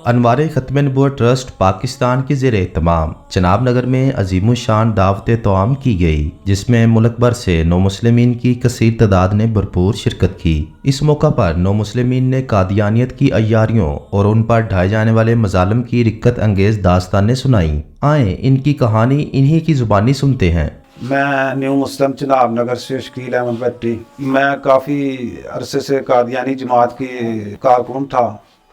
अनवार ख़त्म नबूवत ट्रस्ट पाकिस्तान के ज़ेर एहतमाम जनाब नगर में अजीमुशान दावत तोआम की गई, जिसमें मुल्क भर से नौ मुस्लिमीन की कसीर तादाद ने भरपूर शिरकत की। इस मौका पर नौ मुस्लिमीन ने कादियानियत की अय्यारियों और उन पर ढाए जाने वाले मजालिम की रिक्कत अंगेज दास्तानें सुनाई। आए इनकी कहानी इन्हीं की ज़ुबानी सुनते हैं। मैं न्यू मुस्लिम जनाब नगर से शकील अहमद भट्टी। मैं काफ़ी अरसे से कादियानी जमात की कारकुन था,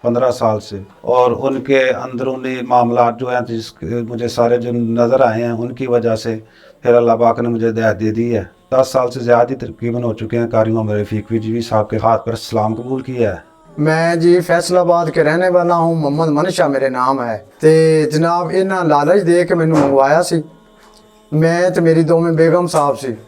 15 साल से, और उनके अंदरूनी मामला जो हैं मुझे सारे जो नज़र आए हैं उनकी वजह से फिर अल्लाह पाक ने मुझे हिदायत दे दी है। 10 साल से ज़्यादा ही तकरीबन हो चुके हैं। कारी मोहम्मद रफ़ीक जी साहब के हाथ पर इस्लाम कबूल किया है। मैं जी फैसलाबाद के रहने वाला हूँ, मोहम्मद मनशा मेरे नाम है। तो जनाब इन्हें लालच दे के मैनू मंगवाया सी, मैं तो मेरी दोवें बेगम साहब सी।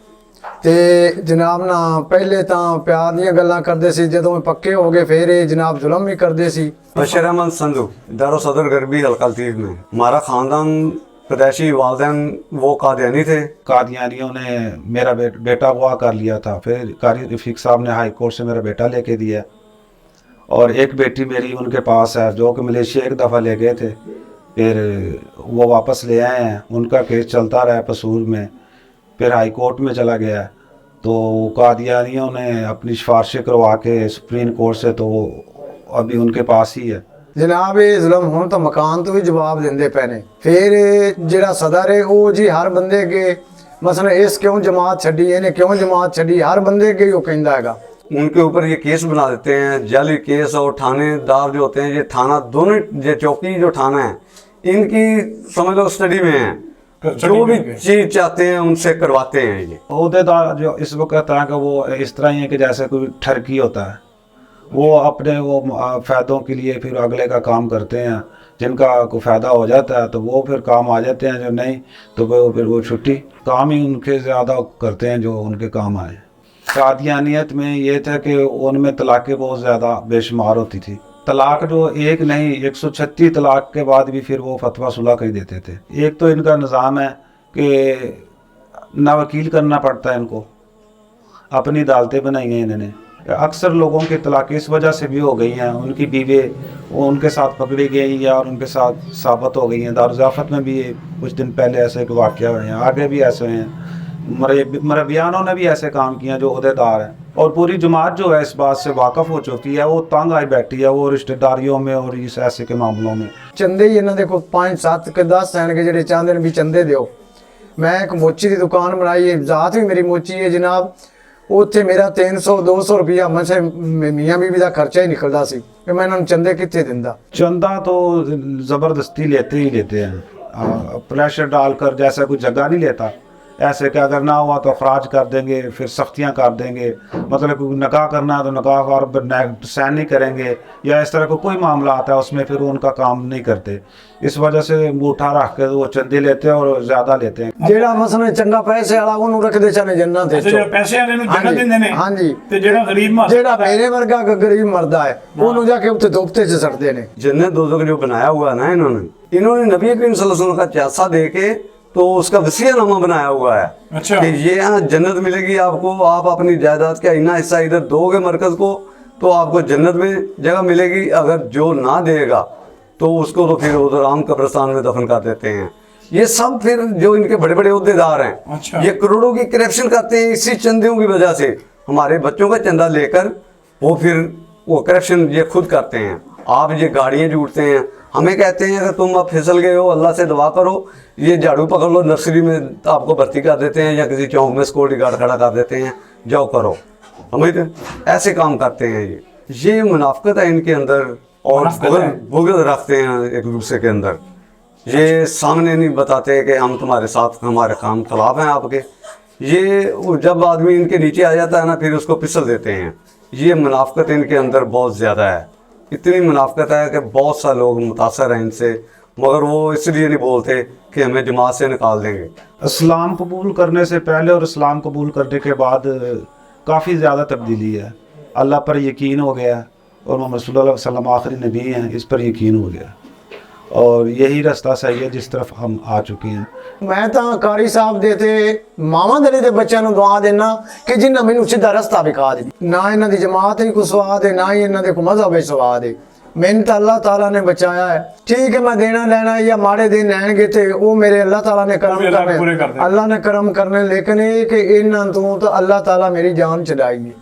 ते जनाब ना पहले तो प्यार दी गल्लां करदे सी, जदों पक्के हो गए फिर जनाब जुल्म भी करदे सी। बशीर अहमद संधू, दारो सदर गरबी हल्का लतीफ़ में। हमारा ख़ानदान पैदाइशी वालिदैन वो कादियानी थे। कादियानियों ने मेरा बेटा अगवा कर लिया था, फिर कारी रफ़ीक साहब ने हाई कोर्ट से मेरा बेटा लेके दिया, और एक बेटी मेरी उनके पास है जो कि मलेशिया एक दफ़ा ले गए थे, फिर वो वापस ले आए हैं। उनका केस चलता रहा पसूर में, फिर हाई कोर्ट में चला गया। तो कादियानियों ने अपनी सिफारिशें करवा के सुप्रीम कोर्ट से, तो वो अभी उनके पास ही है। जनाब ये जुल्म हुण तो मकान तो भी जवाब देंदे पे ने। फिर जिहड़ा सदर है वो जी हर बंदे के मसलन इस क्यों जमात छड़ी, इन्हें क्यों जमात छड़ी, हर बंदे के वो कहता है। उनके ऊपर ये केस बना देते हैं, जाली केस। और थानेदार जो होते हैं, ये थाना दोनों, ये चौकी जो थाना है इनकी समझ लो स्टडी में है, जो भी चीज चाहते हैं उनसे करवाते हैं। ये अहदेदार जो इस वक्त है कि वो इस तरह ही है कि जैसे कोई ठरकी होता है, वो अपने वो फ़ायदों के लिए फिर अगले का काम करते हैं। जिनका कोई फ़ायदा हो जाता है तो वो फिर काम आ जाते हैं, जो नहीं तो वो फिर वो छुट्टी काम ही उनके ज़्यादा करते हैं जो उनके काम आए। कादियानियत में ये था कि उनमें तलाक़ें बहुत ज़्यादा बेशुमार होती थी। तलाक जो एक नहीं 136 तलाक के बाद भी फिर वो फतवा सुलह कर देते थे। एक तो इनका निज़ाम है कि ना वकील करना पड़ता है इनको, अपनी अदालतें बनाई हैं इन्होंने। अक्सर लोगों की तलाक़ें इस वजह से भी हो गई हैं, उनकी बीवे उनके साथ पकड़ी गई या उनके साथ साबित हो गई हैं। दारुज़ाफ़त में भी कुछ दिन पहले ऐसे वाक़या हुए हैं, आगे भी ऐसे हुए हैं। मरबियानों ने भी ऐसे काम किए हैं जो अहदेदार हैं। और पूरी जमात जो है इस बात से वाकफ़ हो चुकी है, वो तंग आई बैठी है वो रिश्तेदारियों में और इस ऐसे के मामलों में। चंदे ही इन्होंने देखो 5 7 के 10 सैन के जो चाहते हैं भी चंदे दो। मैं एक मोची की दुकान बनाई है, ज़ात भी मेरी मोची है जनाब। उत्थे मेरा 300 200 रुपया मुझसे मियाँ बीवी का खर्चा ही निकलता सी कि मैं इन्होंने चंदे कितने दिंदा। चंदा तो ज़बरदस्ती लेते ही लेते हैं, प्रेशर डालकर, जैसा कोई जगह नहीं लेता। ऐसे कि अगर ना हुआ तो अखराज कर देंगे, फिर सख्तियाँ कर देंगे। मतलब कोई निकाह करना है तो निकाह और साइन नहीं करेंगे, या इस तरह का कोई मामला आता है उसमें फिर उनका काम नहीं करते। इस वजह से अंगूठा रख के वो चंदे लेते हैं और ज़्यादा लेते हैं। जेड़ा मसलन चंगा पैसे वाला उन्होंने रखते चने जन्नत है, जो पैसे वाले नु जन्नत देंदे ने। हां जी। ते जेड़ा गरीब मरदा, जेड़ा मेरे वर्गा गरीब मरदा है उन्होंने जाके उत्ते दोपते से सड़ते ने। जन्नत दोज़ख जो बनाया हुआ है ना इन्होंने नबी करीम सल्लल्लाहु अलैहि वसल्लम का चासा दे के तो उसका वसीयतनामा बनाया हुआ है। अच्छा। कि ये यहाँ जन्नत मिलेगी आपको, आप अपनी जायदाद का इतना हिस्सा इधर दोगे मरकज को तो आपको जन्नत में जगह मिलेगी। अगर जो ना देगा तो उसको तो फिर उधर आम कब्रिस्तान में दफन कर देते हैं। ये सब फिर जो इनके बड़े बड़े अहदेदार हैं, अच्छा। ये करोड़ों की करप्शन करते हैं इसी चंदों की वजह से। हमारे बच्चों का चंदा लेकर वो फिर वो करप्शन ये खुद करते हैं। आप ये गाड़ियाँ जूटते हैं, हमें कहते हैं अगर तुम अब फिसल गए हो अल्लाह से दुआ करो, ये झाड़ू पकड़ लो, नर्सरी में आपको भर्ती कर देते हैं या किसी चौक में सिक्योरिटी गार्ड खड़ा कर देते हैं, जाओ करो। समझते ऐसे काम करते हैं। ये मुनाफिकत है इनके अंदर, और बुग़्ज़ रखते हैं एक दूसरे के अंदर। ये सामने नहीं बताते कि हम तुम्हारे साथ, हमारे काम खिलाफ हैं आपके। ये जब आदमी इनके नीचे आ जाता है ना फिर उसको फिसल देते हैं। ये मुनाफिकत इनके अंदर बहुत ज़्यादा है। इतनी मुनाफिकत है कि बहुत सारे लोग मुतासर हैं इनसे, मगर वो इसलिए नहीं बोलते कि हमें जमात से निकाल देंगे। इस्लाम कबूल करने से पहले और इस्लाम कबूल करने के बाद काफ़ी ज़्यादा तब्दीली है। अल्लाह पर यकीन हो गया और मोहम्मद सल्लल्लाहु अलैहि वसल्लम आखिरी नबी हैं, इस पर यकीन हो गया, और यही रास्ता सही है जिस तरफ हम आ चुके हैं। मैं तो कारी साहब देते मावा दे दे बच्चों को दुआ देना कि जिन्हें मैनू सीधा रस्ता विखा दे। ना इन्हों की जमात ही कोई स्वाद है, ना ही इन्हों के कोई मजहब है स्वाद है। मैंने तो अल्लाह ताला ने बचाया है। ठीक है, मैं देना लेना या माड़े दिन लैणगे थे वो मेरे अल्लाह ताला ने करम वो भी अल्लाह पूरे कर करने, दे। अल्लाह ने करम करने, लेकिन ये कि इन तो अल्लाह ताला मेरी जान छड़ाएगी।